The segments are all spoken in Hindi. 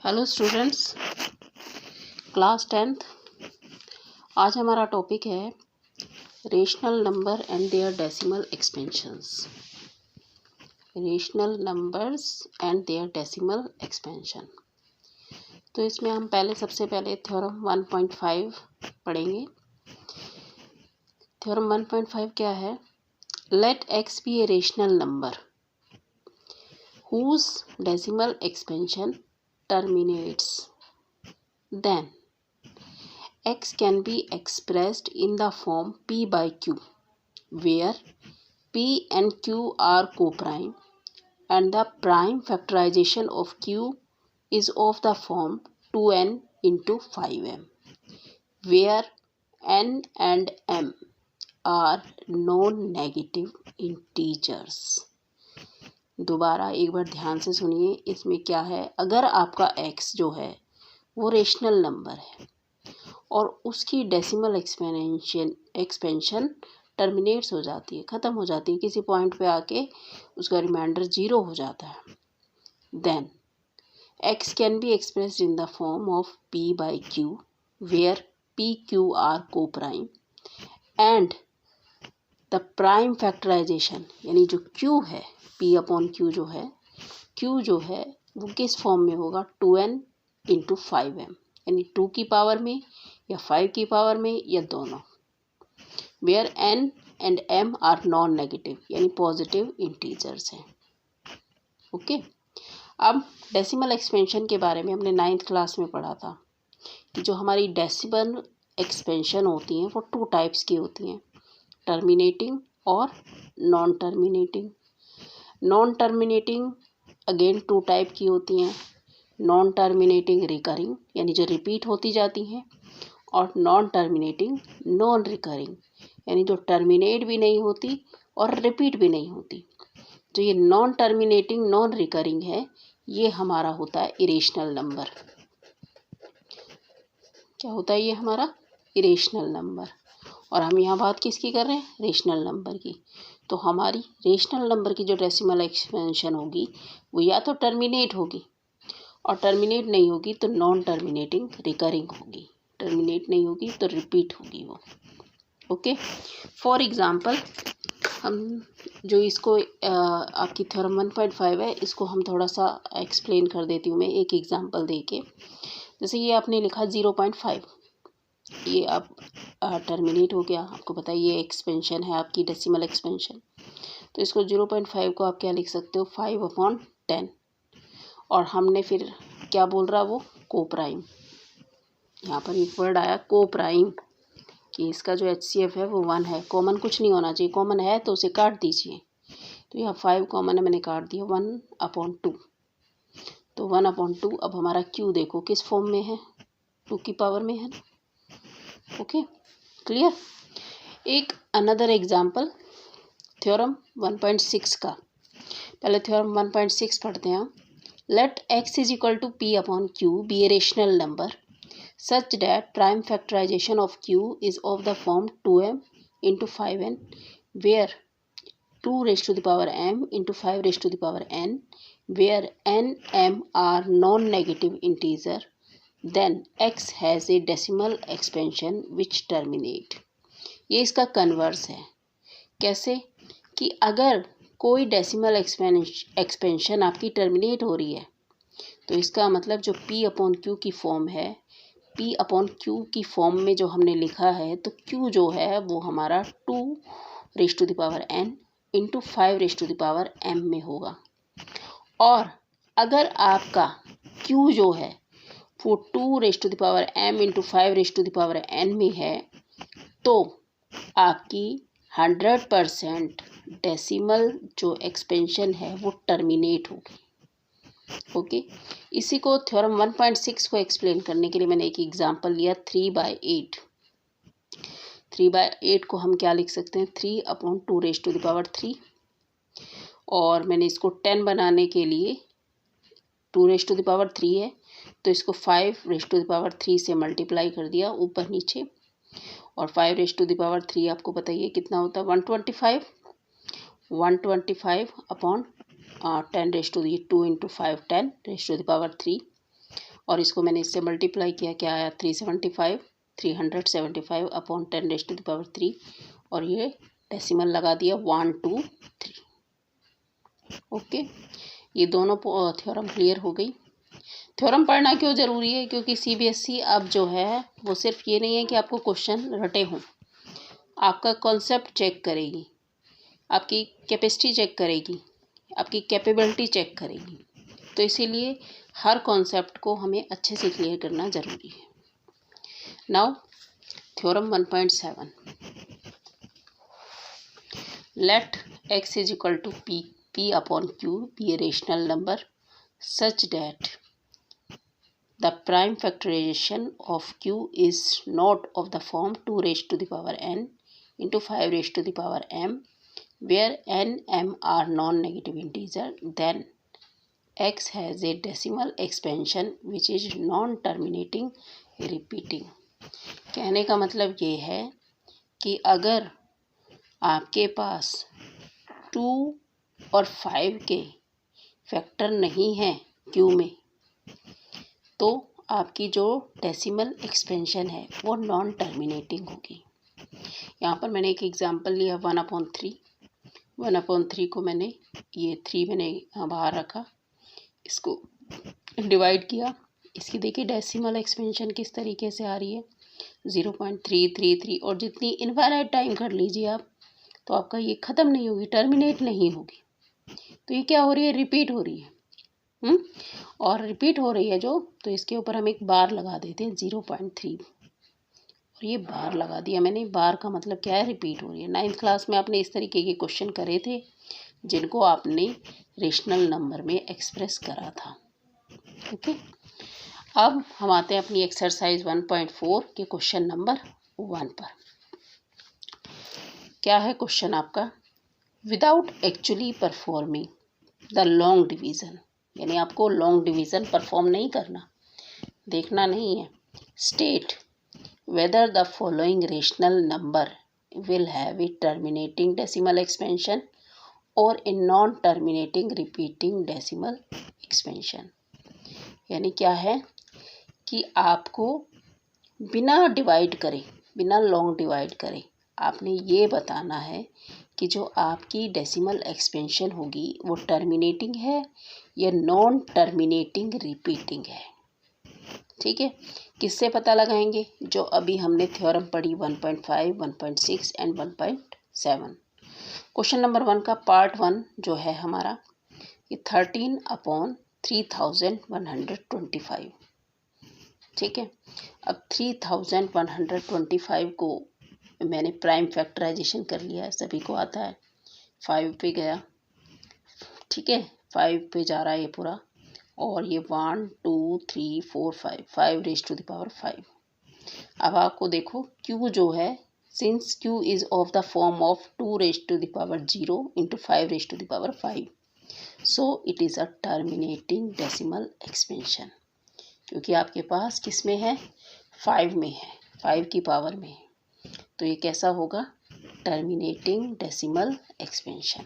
Hello students, class 10th। आज हमारा टॉपिक है rational number and their decimal expansions. Rational numbers and their decimal expansion. तो इसमें हम सबसे पहले थ्योरम 1.5 पढ़ेंगे। थ्योरम 1.5 क्या है? Let x be a rational number whose decimal expansion terminates, then x can be expressed in the form p by q, where p and q are co-prime and the prime factorization of q is of the form 2n into 5m, where n and m are non-negative integers। दोबारा एक बार ध्यान से सुनिए, इसमें क्या है? अगर आपका x जो है वो रेशनल नंबर है और उसकी डेसिमल एक्सपेंशन टर्मिनेट्स हो जाती है, ख़त्म हो जाती है, किसी पॉइंट पे आके उसका रिमाइंडर 0 हो जाता है, then x can be expressed in the form of p by q, where p q are coprime and the prime factorisation, यानी जो q है, p अपॉन q जो है वो किस फॉर्म में होगा? 2n इंटू 5m, यानी 2 की पावर में या 5 की पावर में या दोनों। Where n and m are non negative, यानी पॉजिटिव इंटीजर्स हैं। ओके, अब डेसिमल एक्सपेंशन के बारे में हमने 9th क्लास में पढ़ा था कि जो हमारी डेसिमल एक्सपेंशन होती हैं वो 2 टाइप्स की होती हैं, टर्मिनेटिंग और non terminating. Non terminating again 2 type की होती हैं, नॉन टर्मिनेटिंग रिकरिंग, यानी जो रिपीट होती जाती हैं, और नॉन टर्मिनेटिंग नॉन रिकरिंग, यानी जो टर्मिनेट भी नहीं होती और रिपीट भी नहीं होती। जो ये नॉन टर्मिनेटिंग नॉन रिकरिंग है, ये हमारा होता है इरेशनल नंबर। क्या होता है ये हमारा? Irrational number. और हम यहाँ बात किसकी कर रहे हैं? रेशनल नंबर की। तो हमारी रेशनल नंबर की जो डेसिमल एक्सपेंशन होगी वो या तो टर्मिनेट होगी, और टर्मिनेट नहीं होगी तो नॉन टर्मिनेटिंग रिकरिंग होगी, टर्मिनेट नहीं होगी तो रिपीट होगी वो। ओके, फॉर एग्जांपल हम जो इसको आपकी थ्योरम 1.5 है, इसको हम थोड़ा सा एक्सप्लेन कर देती हूँ मैं एक एग्जांपल देके। जैसे ये आपने लिखा 0.5, ये आप टर्मिनेट हो गया, आपको पता है ये एक्सपेंशन है आपकी डेसिमल एक्सपेंशन। तो इसको 0.5 को आप क्या लिख सकते हो? 5/10। और हमने फिर क्या बोल रहा वो? को प्राइम। यहाँ पर एक वर्ड आया को प्राइम, कि इसका जो HCF है वो 1 है, कॉमन कुछ नहीं होना चाहिए, कॉमन है तो उसे काट दीजिए। तो यहाँ 5 कॉमन है, मैंने काट दिया, 1/2। तो 1/2। अब हमारा Q देखो किस फॉर्म में है? 2 की पावर में है। Okay, clear? एक अनदर एग्जाम्पल थ्योरम 1.6 का। पहले थ्योरम 1.6 पढ़ते हैं। Let x is equal to p upon q be a rational number such that prime factorization of q is of the form 2m into 5n, where 2 raised to the power m into 5 raised to the power n, where n m are non negative integer, then x has a decimal expansion which terminate। ये इसका कन्वर्स है। कैसे? कि अगर कोई डेसिमल एक्सपेंशन आपकी टर्मिनेट हो रही है तो इसका मतलब जो p अपॉन q की फॉर्म है, p अपॉन q की फॉर्म में जो हमने लिखा है, तो q जो है वो हमारा 2 raised to the power n into 5 raised to the power m में होगा। और अगर आपका q जो है वो 2 raised to the power m into 5 raised to the power n में है, तो आपकी 100% डेसिमल जो एक्सपेंशन है वो टर्मिनेट होगी। ओके, इसी को थ्योरम 1.6 को एक्सप्लेन करने के लिए मैंने एक एग्जांपल लिया 3/8। 3/8 को हम क्या लिख सकते हैं? 3/2 raised to the power 3। और मैंने इसको 10 बनाने के लिए 2 raised to the power 3 है, तो इसको 5 raised to the power 3 से मल्टीप्लाई कर दिया ऊपर नीचे, और 5 raised to the power 3 आपको पता ही है कितना होता है? 125। 125 upon 10 raised to the 2 into 5 10 raised to the power 3। और इसको मैंने इससे मल्टीप्लाई किया, क्या आया 375 अपॉन 10⁻³ और ये डेसिमल लगा दिया 1 2 3। ओके, ये दोनों थ्योरम क्लियर हो गई। थ्योरम पढ़ना क्यों ज़रूरी है? क्योंकि CBSE अब जो है वो सिर्फ ये नहीं है कि आपको क्वेश्चन रटे हों, आपका कॉन्सेप्ट चेक करेगी, आपकी कैपेसिटी चेक करेगी, आपकी कैपेबिलिटी चेक करेगी। तो इसीलिए हर कॉन्सेप्ट को हमें अच्छे से क्लियर करना ज़रूरी है। Now theorem 1.7, let x is equal to p upon q be a rational number such that the prime factorization of q is not of the form 2 raised to the power n into 5 raised to the power m, where n, m are non-negative integer, then x has a decimal expansion which is non-terminating repeating। कहने का मतलब ये है कि अगर आपके पास 2 और 5 के फैक्टर नहीं हैं q में, तो आपकी जो डेसिमल एक्सपेंशन है वो नॉन टर्मिनेटिंग होगी। यहाँ पर मैंने एक एग्जांपल लिया 1/3। 1/3 को मैंने ये 3 मैंने बाहर रखा, इसको डिवाइड किया। इसकी देखिए डेसिमल एक्सपेंशन किस तरीके से आ रही है 0.333, और जितनी इनफाइनाइट टाइम कर लीजिए आप तो आपका ये ख़त्म नहीं होगी, टर्मिनेट नहीं होगी। तो ये क्या हो रही है? रिपीट हो रही है। और रिपीट हो रही है जो, तो इसके ऊपर हम एक बार लगा देते हैं 0.3, और ये बार लगा दिया मैंने। बार का मतलब क्या है? रिपीट हो रही है। 9th क्लास में आपने इस तरीके के क्वेश्चन करे थे जिनको आपने रेशनल नंबर में एक्सप्रेस करा था। ओके, अब हम आते हैं अपनी एक्सरसाइज 1.4 के क्वेश्चन नंबर 1 पर। क्या है क्वेश्चन आपका? Without actually performing the long division, यानी आपको लॉन्ग डिवीज़न परफॉर्म नहीं करना, देखना नहीं है। State whether the following rational number will have a terminating decimal expansion और a non terminating repeating decimal expansion. यानी क्या है कि आपको बिना डिवाइड करे, बिना लॉन्ग डिवाइड करे, आपने ये बताना है कि जो आपकी डेसिमल एक्सपेंशन होगी वो टर्मिनेटिंग है या नॉन टर्मिनेटिंग रिपीटिंग है। ठीक है, किससे पता लगाएंगे? जो अभी हमने थ्योरम पढ़ी 1.5, 1.6 एंड 1.7। क्वेश्चन नंबर 1 का पार्ट 1 जो है हमारा, ये 13/3125। ठीक है, अब 3125 को मैंने प्राइम फैक्टराइजेशन कर लिया है, सभी को आता है। 5 पे गया, ठीक है, 5 पे जा रहा है ये पूरा, और ये 1 2 3 4 5 रेज़्ड टू द पावर 5। अब आपको देखो q जो है, since q is of the form of 2 raised to the power 0 into 5 raised to the power 5, so it is a terminating decimal expansion. क्योंकि आपके पास किस में है? 5 में है, 5 की पावर में है, तो ये कैसा होगा? Terminating decimal expansion.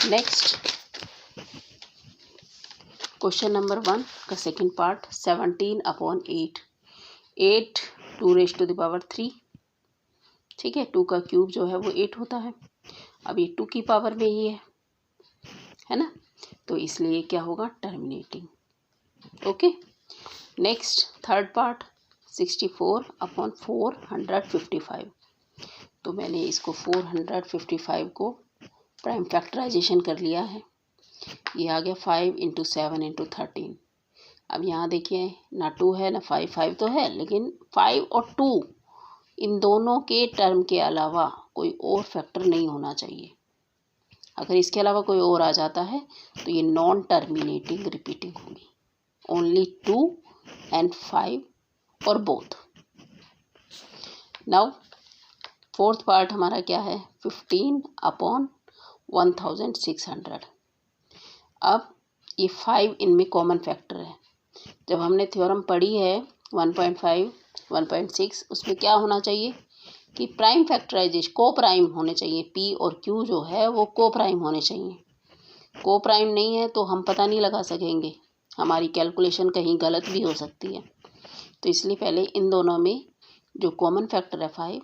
Next question number 1 का second part, 17/8। 8 2 raised to the power 3। ठीक है, 2 का क्यूब जो है वो 8 होता है। अब ये 2 की पावर में ही है ना, तो इसलिए क्या होगा? Terminating. Okay, next third part, 64/455। तो मैंने इसको 455 को प्राइम फैक्टराइजेशन कर लिया है। ये आ गया 5 × 7 × 13। अब यहाँ देखिए ना 2 है ना 5, 5 तो है, लेकिन 5 और 2 इन दोनों के टर्म के अलावा कोई और फैक्टर नहीं होना चाहिए। अगर इसके अलावा कोई और आ जाता है तो ये नॉन टर्मिनेटिंग रिपीटिंग होगी। ओनली 2 and 5 और बोथ। नाउ फोर्थ पार्ट हमारा क्या है? 15/1600। अब ये 5 इनमें कॉमन फैक्टर है। जब हमने थ्योरम पढ़ी है 1.5, 1.6, उसमें क्या होना चाहिए कि प्राइम फैक्टराइजेशन को प्राइम होने चाहिए। p और q जो है वो को प्राइम होने चाहिए। को प्राइम नहीं है तो हम पता नहीं लगा सकेंगे, हमारी कैलकुलेशन कहीं गलत भी हो सकती है। तो इसलिए पहले इन दोनों में जो कॉमन फैक्टर है 5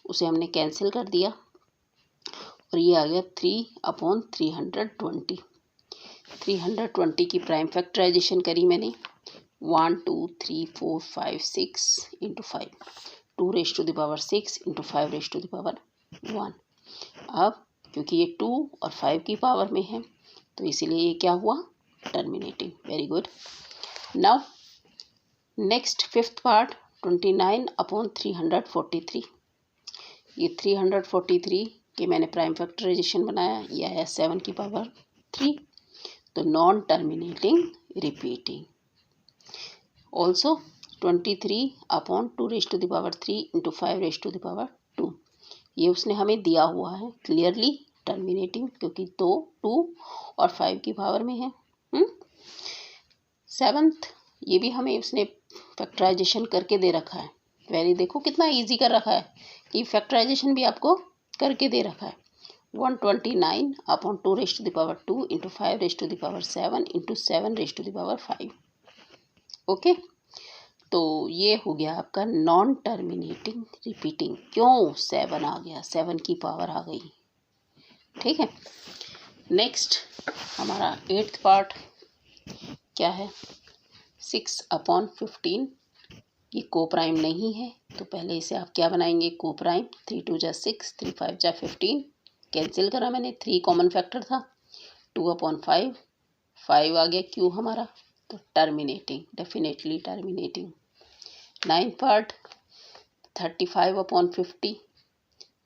उसे हमने कैंसिल कर दिया और ये आ गया 3/320। 320 की प्राइम फैक्टराइजेशन करी मैंने 1 2 3 4 5 6 into 5 2 raise to the power 6 into 5 raise to the power 1। अब क्योंकि ये 2 और 5 की पावर में है तो इसीलिए ये क्या हुआ, terminating. Very good. Now next fifth part 29/343। ये 343 के मैंने प्राइम फैक्टराइजेशन बनाया, यह है 7 की पावर 3, तो non terminating repeating. Also 23/2 raise to the power 3 into 5 raise to the power 2, ये उसने हमें दिया हुआ है क्लियरली टर्मिनेटिंग, क्योंकि 2 और 5 की पावर में है। 7th ये भी हमें उसने फैक्टराइजेशन करके दे रखा है। वेरी, देखो कितना इजी कर रखा है कि फैक्टराइजेशन भी आपको करके दे रखा है। 129/2 raise to the power 2 into 5 raise to the power 7 into 7 raise to the power 5। Okay, तो ये हो गया आपका नॉन टर्मिनेटिंग रिपीटिंग। क्यों 7 आ गया, 7 की पावर आ गई। ठीक है, नेक्स्ट हमारा 8th पार्ट क्या है, 6/15। ये को प्राइम नहीं है तो पहले इसे आप क्या बनाएंगे, को प्राइम। 3 2 जा 6, 3 5 जा 15, कैंसिल करा मैंने, 3 कॉमन फैक्टर था, 2/5, 5 आ गया क्यू हमारा, तो terminating, definitely terminating. 9th part 35/50,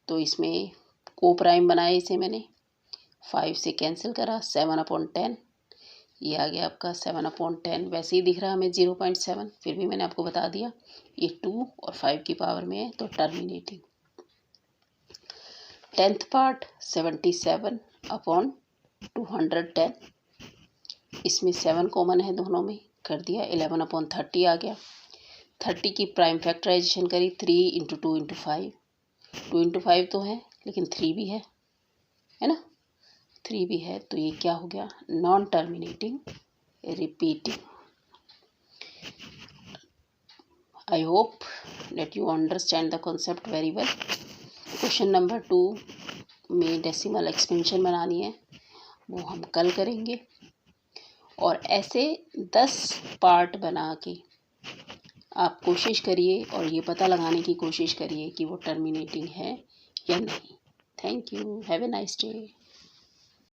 तो इसमें को प्राइम बनाया इसे मैंने, 5 से कैंसिल करा, 7/10, ये आ गया आपका 7/10। वैसे ही दिख रहा है हमें 0.7, फिर भी मैंने आपको बता दिया ये 2 और 5 की पावर में है तो टर्मिनेटिंग। 10th पार्ट 77/210, इसमें 7 कॉमन है दोनों में, कर दिया, 11/30 आ गया। 30 की प्राइम फैक्टराइजेशन करी, 3 इंटू 2 इंटू 5, 2 इंटू 5 तो है लेकिन 3 भी है ना, 3 भी है, तो ये क्या हो गया, non terminating repeating. I hope that you understand the concept very well. Question number 2 में डेसिमल एक्सपेंशन बनानी है, वो हम कल करेंगे। और ऐसे 10 पार्ट बना के आप कोशिश करिए और ये पता लगाने की कोशिश करिए कि वो टर्मिनेटिंग है या नहीं। Thank you, have a nice day.